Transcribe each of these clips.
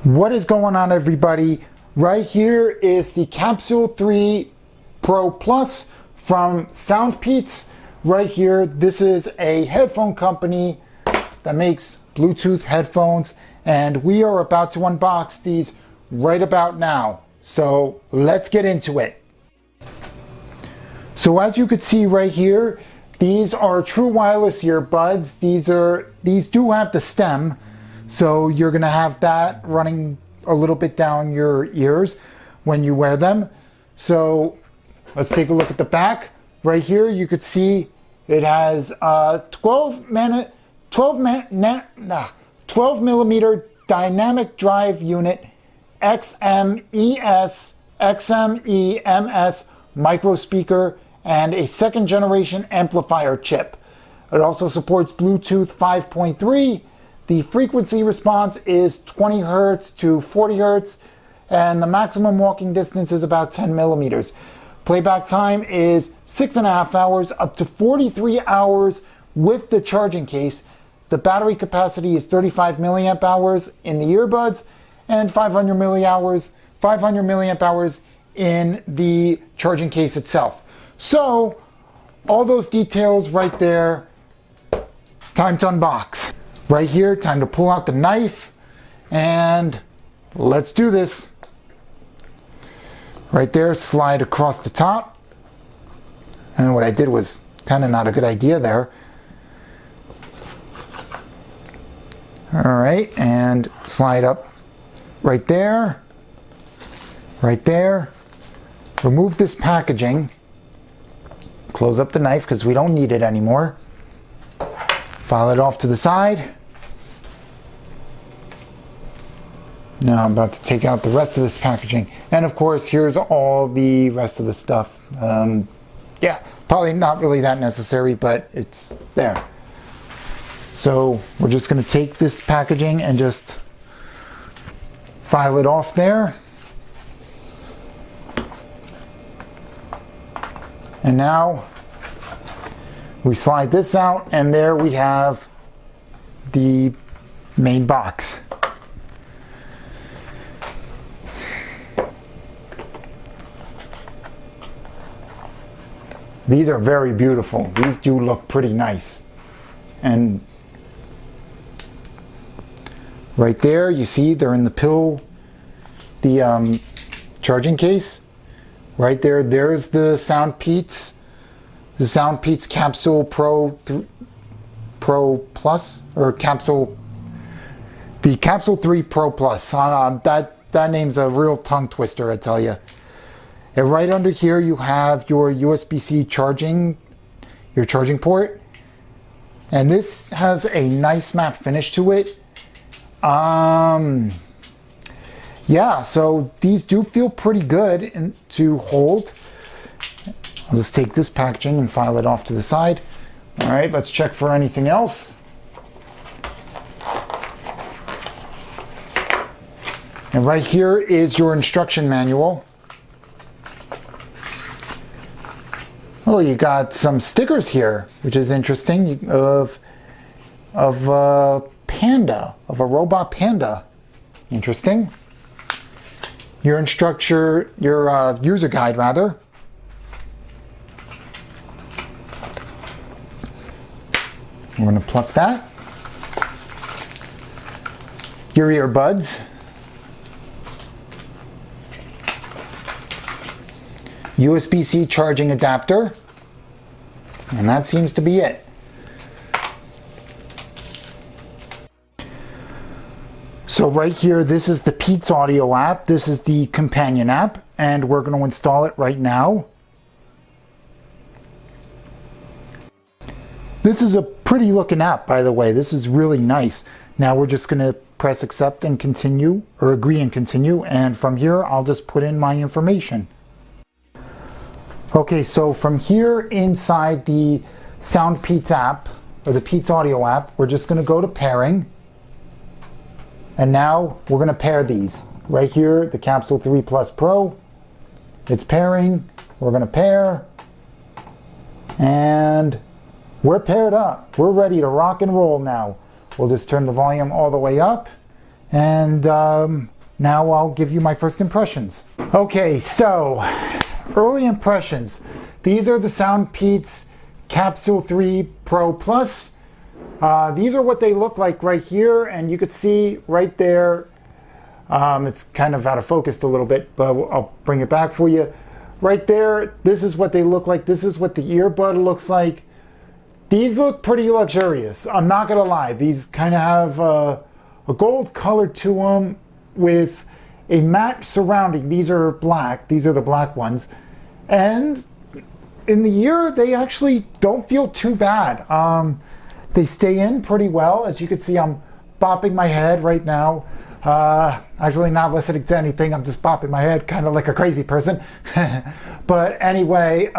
What is going on, everybody? Right here is the Capsule 3 Pro Plus from SoundPeats. Right here, this is a headphone company that makes Bluetooth headphones, and we are about to unbox these right about now. So let's get into it. So as you could see right here, these are true wireless earbuds. These do have the stem, so you're gonna have that running a little bit down your ears when you wear them. So let's take a look at the back. Right here you could see it has a 12 millimeter dynamic drive unit, XMEMS micro speaker, and a second generation amplifier chip. It also supports Bluetooth 5.3. The frequency response is 20 Hertz to 40 Hertz, and the maximum walking distance is about 10 millimeters. Playback time is 6.5 hours, up to 43 hours with the charging case. The battery capacity is 35 milliamp hours in the earbuds and 500 milliamp hours in the charging case itself. So all those details right there. Time to unbox. Right here, time to pull out the knife, and let's do this. Right there, slide across the top. And what I did was kind of not a good idea there. All right, and slide up right there, right there. Remove this packaging. Close up the knife because we don't need it anymore. File it off to the side. Now I'm about to take out the rest of this packaging. And of course, here's all the rest of the stuff. Yeah, probably not really that necessary, but it's there. So we're just going to take this packaging and just file it off there. And now we slide this out, and there we have the main box. These are very beautiful. These do look pretty nice. And right there, you see they're in the charging case. Right there, there's the SoundPeats Capsule Pro Plus, or the Capsule 3 Pro Plus. That name's a real tongue twister, I tell you. And right under here, you have your USB-C charging port, and this has a nice matte finish to it. Yeah, so these do feel pretty good to hold. I'll just take this packaging and file it off to the side. All right, let's check for anything else. And right here is your instruction manual. Oh, you got some stickers here, which is interesting, of a robot panda. Interesting. Your user guide, rather. We're going to pluck that. Your earbuds. USB-C charging adapter. And that seems to be it. So right here, this is the Peats Audio app. This is the companion app, and we're going to install it right now. This is a pretty looking app, by the way. This is really nice. Now we're just going to press accept and continue, or agree and continue, and from here I'll just put in my information. Okay, so from here inside the SoundPeats app, or the Peats Audio app, we're just going to go to pairing. And now we're going to pair these. Right here, the Capsule 3 Plus Pro. It's pairing. We're going to pair. And we're paired up. We're ready to rock and roll now. We'll just turn the volume all the way up. And now I'll give you my first impressions. Okay, so early impressions. These are the SoundPeats Capsule 3 Pro Plus. These are what they look like right here, and you could see right there, it's kind of out of focus a little bit, but I'll bring it back for you. Right there, this is what they look like. This is what the earbud looks like. These look pretty luxurious. I'm not gonna lie. These kind of have a gold color to them with a matte surrounding. These are black. These are the black ones. And in the ear, they actually don't feel too bad. They stay in pretty well. As you can see, I'm bopping my head right now. Actually not listening to anything. I'm just bopping my head kind of like a crazy person. But anyway,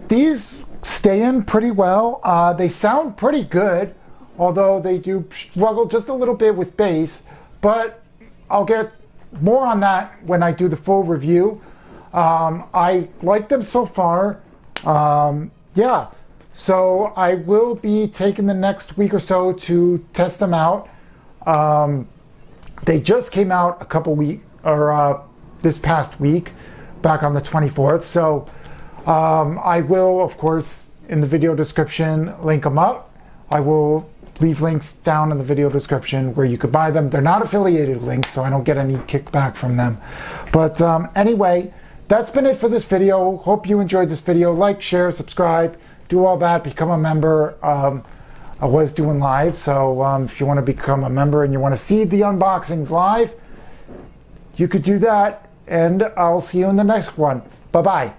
these stay in pretty well. They sound pretty good, although they do struggle just a little bit with bass, but I'll get more on that when I do the full review. I like them so far. Yeah, so I will be taking the next week or so to test them out. They just came out a couple weeks, or this past week, back on the 24th. So I will, of course, in the video description, link them up. I will leave links down in the video description where you could buy them. They're not affiliated links, so I don't get any kickback from them. But anyway, that's been it for this video. Hope you enjoyed this video. Like, share, subscribe, do all that, become a member. I was doing live, so if you want to become a member and you want to see the unboxings live, you could do that, and I'll see you in the next one. Bye-bye.